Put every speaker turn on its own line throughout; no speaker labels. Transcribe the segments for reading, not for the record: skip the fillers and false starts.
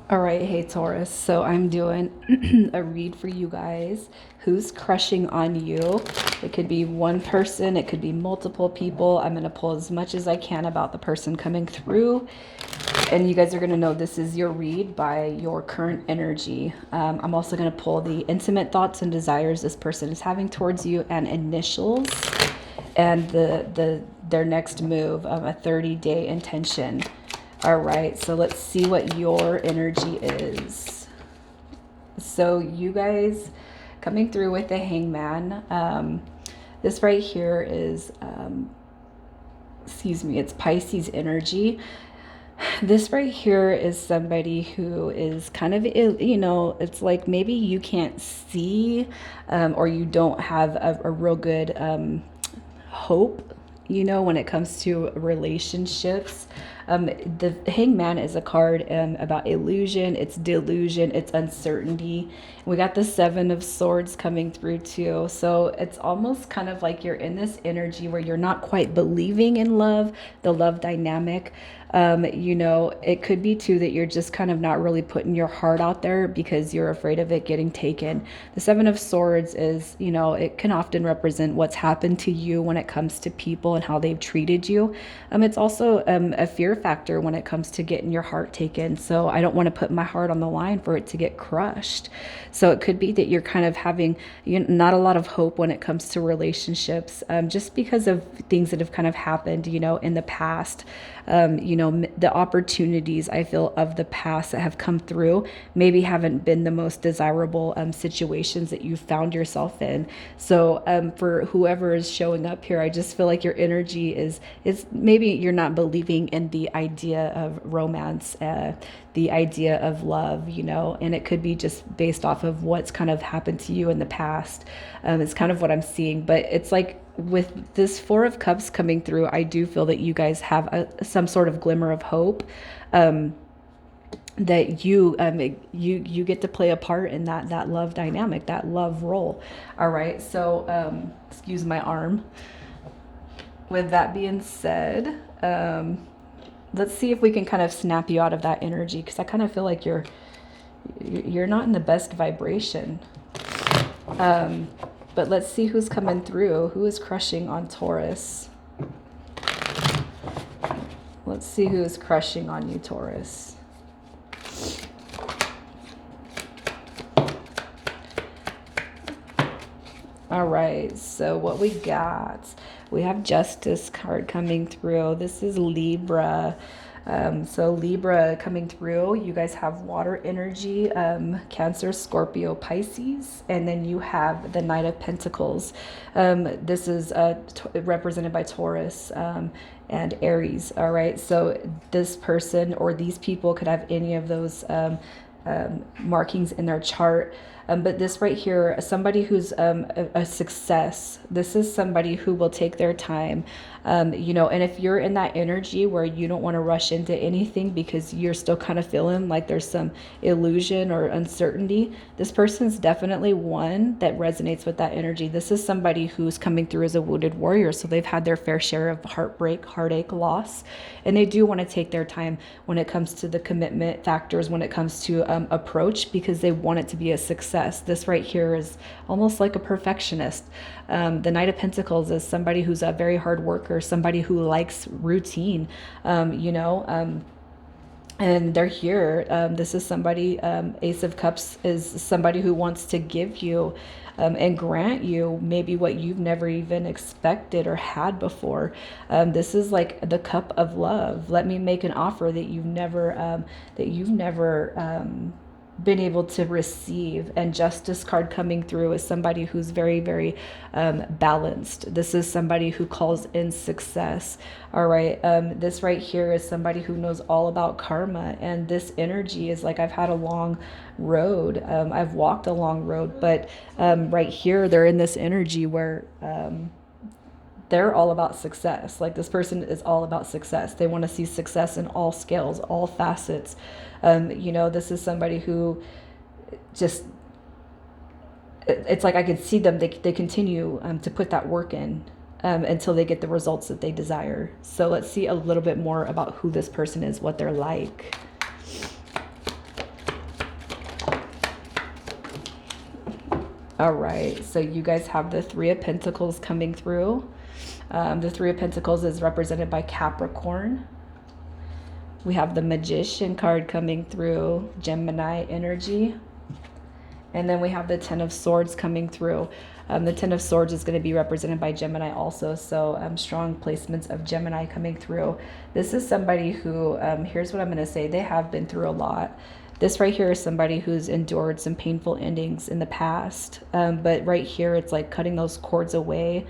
All right, hey Taurus. So I'm doing a read for you guys. Who's crushing on you? It could be one person, it could be multiple people. I'm going to pull as much as I can about the person coming through. And you guys are going to know this is your read by your current energy. I'm also going to pull the intimate thoughts and desires this person is having towards you and initials and their next move, a 30-day intention. All right, so let's see what your energy is. So you guys coming through with the Hangman. This right here is, excuse me, it's Pisces energy. This right here is somebody who is kind of, you know, it's like maybe you can't see or you don't have a real good hope, you know, when it comes to relationships. The Hangman is a card about illusion, it's delusion, it's uncertainty. We got the Seven of Swords coming through too. So it's almost kind of like you're in this energy where you're not quite believing in love, the love dynamic. You know, it could be too that you're just kind of not really putting your heart out there because you're afraid of it getting taken. The Seven of Swords is, you know, it can often represent what's happened to you when it comes to people and how they've treated you. It's also a fear factor when it comes to getting your heart taken. So I don't want to put my heart on the line for it to get crushed. So it could be that you're kind of having, you know, not a lot of hope when it comes to relationships, just because of things that have kind of happened, you know, in the past. You know, the opportunities I feel of the past that have come through maybe haven't been the most desirable situations that you found yourself in. So for whoever is showing up here, I just feel like your energy is maybe you're not believing in the idea of romance, the idea of love, you know, and it could be just based off of what's kind of happened to you in the past. It's kind of what I'm seeing, but it's like with this Four of Cups coming through, I do feel that you guys have some sort of glimmer of hope, that you get to play a part in that love dynamic, that love role. All right, so excuse my arm. With that being said, let's see if we can kind of snap you out of that energy, because I kind of feel like you're not in the best vibration. But let's see who's coming through. Who is crushing on Taurus? Let's see who is crushing on you, Taurus. All right, so what we got? We have Justice card coming through. This is Libra. So Libra coming through, you guys have water energy, Cancer, Scorpio, Pisces, and then you have the Knight of Pentacles. This is represented by Taurus and Aries. All right, so this person or these people could have any of those markings in their chart. But this right here, somebody who's a success, this is somebody who will take their time, you know, and if you're in that energy where you don't want to rush into anything because you're still kind of feeling like there's some illusion or uncertainty, this person's definitely one that resonates with that energy. This is somebody who's coming through as a wounded warrior. So they've had their fair share of heartbreak, heartache, loss, and they do want to take their time when it comes to the commitment factors, when it comes to approach, because they want it to be a success. This right here is almost like a perfectionist. The Knight of Pentacles is somebody who's a very hard worker, somebody who likes routine, you know, and they're here. This is somebody, Ace of Cups is somebody who wants to give you and grant you maybe what you've never even expected or had before. This is like the cup of love. Let me make an offer that you've never been able to receive. And Justice card coming through is somebody who's very, very balanced. This is somebody who calls in success. All right, this right here is somebody who knows all about karma, and this energy is like, I've had a long road, I've walked a long road, but right here they're in this energy where they're all about success. Like, this person is all about success. They want to see success in all scales, all facets. You know, this is somebody who just, it's like I could see them, they continue to put that work in until they get the results that they desire. So let's see a little bit more about who this person is, what they're like. All right, so you guys have the Three of Pentacles coming through. The Three of Pentacles is represented by Capricorn. We have the Magician card coming through, Gemini energy. And then we have the Ten of Swords coming through. The Ten of Swords is going to be represented by Gemini also. So strong placements of Gemini coming through. This is somebody who, here's what I'm going to say, they have been through a lot. This right here is somebody who's endured some painful endings in the past. But right here, it's like cutting those cords away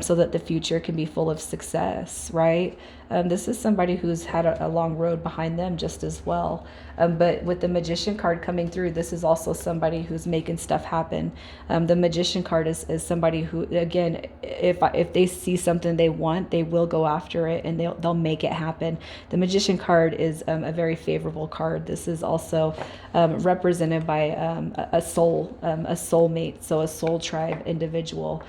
so that the future can be full of success, right? This is somebody who's had a long road behind them just as well. But with the Magician card coming through, this is also somebody who's making stuff happen. The Magician card is somebody who, again, if they see something they want, they will go after it and they'll make it happen. The Magician card is a very favorable card. This is also represented by a soulmate, so a soul tribe individual.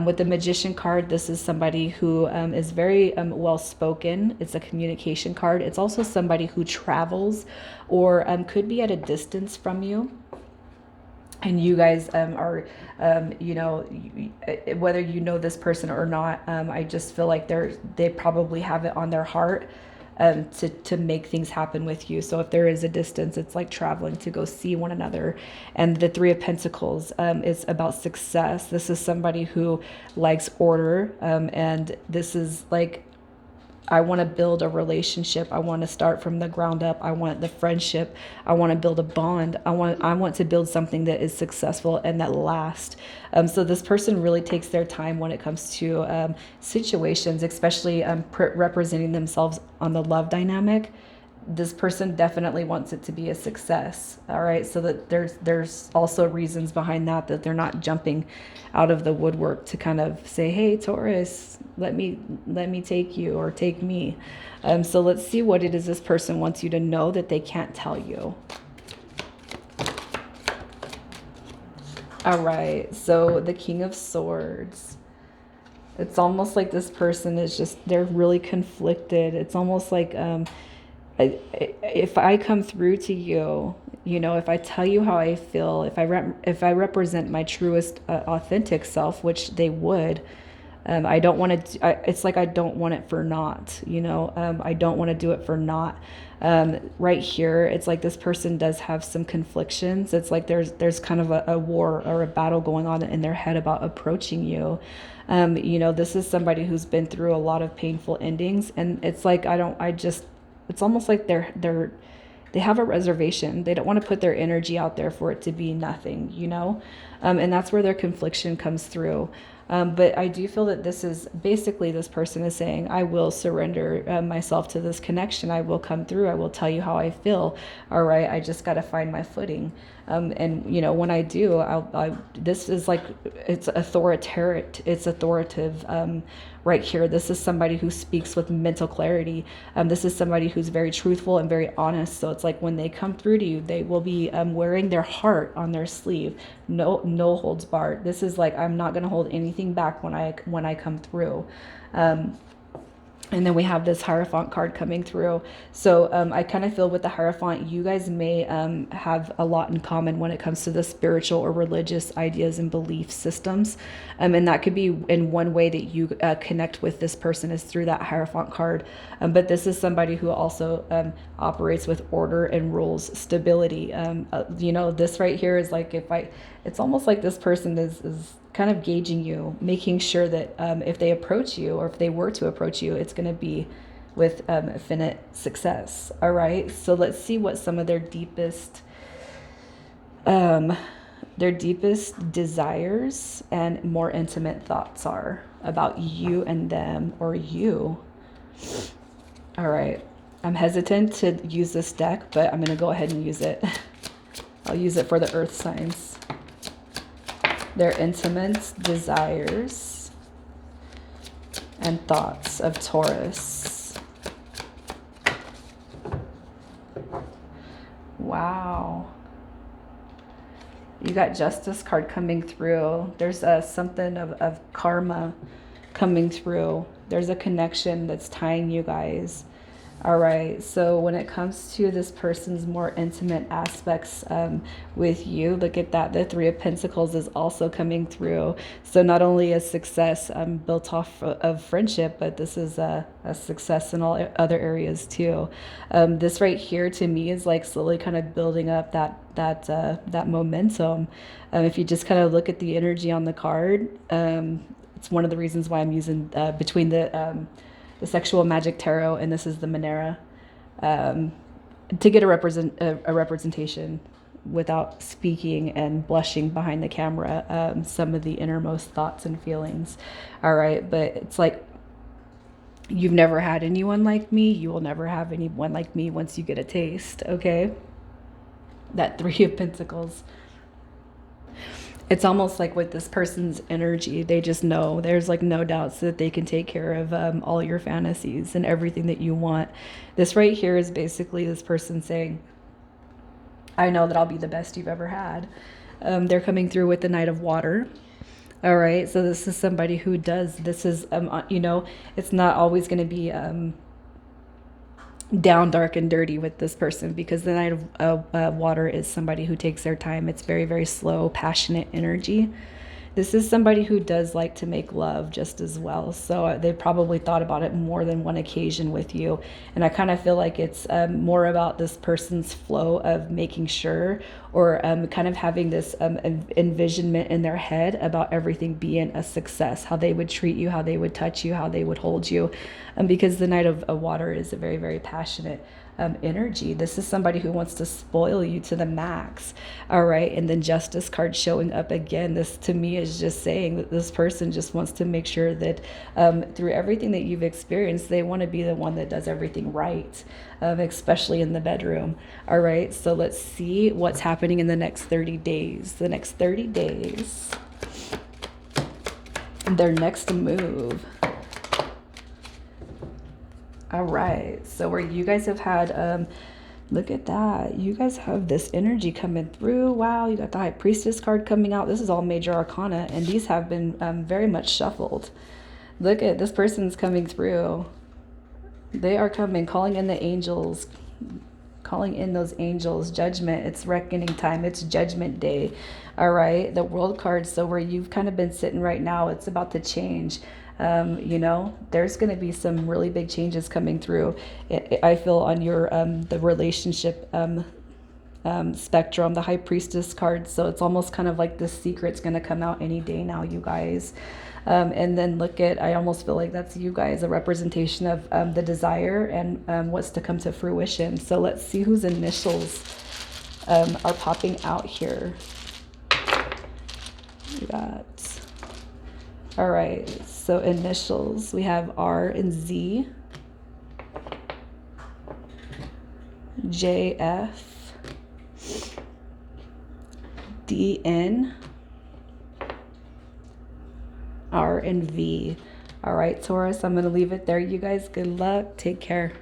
With the Magician card, this is somebody who is very well spoken. It's a communication card. It's also somebody who travels or could be at a distance from you. And you guys are, you know, whether you know this person or not, I just feel like they probably have it on their heart to make things happen with you. So if there is a distance, it's like traveling to go see one another. And the Three of Pentacles is about success. This is somebody who likes order, and this is like, I want to build a relationship. I want to start from the ground up. I want the friendship. I want to build a bond. I want to build something that is successful and that lasts. So this person really takes their time when it comes to situations, especially representing themselves on the love dynamic. This person definitely wants it to be a success. All right. So that there's also reasons behind that they're not jumping out of the woodwork to kind of say, hey, Taurus, let me take you or take me. So let's see what it is this person wants you to know that they can't tell you. All right. So the King of Swords. It's almost like this person is just, they're really conflicted. It's almost like, if I come through to you, you know, if I tell you how I feel, if I represent my truest, authentic self, which they would, I don't want to, it's like, I don't want it for naught, you know, I don't want to do it for naught. Right here, it's like this person does have some conflictions. It's like there's kind of a war or a battle going on in their head about approaching you. You know, this is somebody who's been through a lot of painful endings, and it's like, it's almost like they have a reservation. They don't want to put their energy out there for it to be nothing, you know? And that's where their confliction comes through. But I do feel that this is basically, this person is saying, I will surrender myself to this connection. I will come through. I will tell you how I feel. All right. I just got to find my footing. And you know, when I do, this is like, it's authoritative. It's authoritative. Right here, this is somebody who speaks with mental clarity. This is somebody who's very truthful and very honest. So it's like when they come through to you, they will be wearing their heart on their sleeve. No holds barred. This is like, I'm not going to hold anything back when I come through. And then we have this Hierophant card coming through. So I kind of feel with the Hierophant, you guys may have a lot in common when it comes to the spiritual or religious ideas and belief systems. And that could be in one way that you connect with this person is through that Hierophant card. But this is somebody who also operates with order and rules, stability. You know, this right here is like, it's almost like this person is kind of gauging you, making sure that if they approach you, or if they were to approach you, it's going to be with infinite success. All right. So let's see what some of their deepest desires and more intimate thoughts are about you and them, or you. All right. I'm hesitant to use this deck, but I'm going to go ahead and use it. I'll use it for the earth signs. Their intimate desires and thoughts of Taurus. Wow. You got Justice card coming through. There's something of karma coming through. There's a connection that's tying you guys. All right, so when it comes to this person's more intimate aspects with you, look at that. The Three of Pentacles is also coming through. So not only a success built off of friendship, but this is a success in all other areas too. This right here to me is like slowly kind of building up that momentum. If you just kind of look at the energy on the card, it's one of the reasons why I'm using between the Sexual Magic Tarot, and this is the Manera, to get a representation without speaking and blushing behind the camera, some of the innermost thoughts and feelings. All right, but it's like, you've never had anyone like me, you will never have anyone like me once you get a taste, okay? That Three of Pentacles. It's almost like with this person's energy, they just know, there's like no doubts that they can take care of all your fantasies and everything that you want. This right here is basically this person saying, I know that I'll be the best you've ever had. They're coming through with the Knight of Water. All right, so this is somebody who does, this is, you know, it's not always going to be down, dark, and dirty with this person, because the Knight of Water is somebody who takes their time. It's very, very slow, passionate energy. This is somebody who does like to make love just as well. So they probably thought about it more than one occasion with you. And I kind of feel like it's more about this person's flow of making sure, or kind of having this envisionment in their head about everything being a success, how they would treat you, how they would touch you, how they would hold you. Because the Knight of Water is a very, very passionate energy. This is somebody who wants to spoil you to the max. All right, and then Justice card showing up again. This to me is just saying that this person just wants to make sure that through everything that you've experienced, they want to be the one that does everything right, especially in the bedroom. All right, so let's see what's happening in the next 30 days. The next 30 days, their next move. All right, so where you guys have had, look at that. You guys have this energy coming through. Wow, you got the High Priestess card coming out. This is all major arcana, and these have been very much shuffled. Look at this person's coming through. They are coming, calling in the angels, calling in those angels. Judgment, it's reckoning time, it's judgment day. All right, the World card. So where you've kind of been sitting right now, it's about to change. You know, there's going to be some really big changes coming through. I feel on your the relationship spectrum, the High Priestess card. So it's almost kind of like this secret's going to come out any day now, you guys. And then look at, I almost feel like that's you guys, a representation of the desire and what's to come to fruition. So let's see whose initials are popping out here. We got, all right, so initials, we have R and Z, JF, DN, R and V. All right, Taurus, I'm going to leave it there. You guys, good luck. Take care.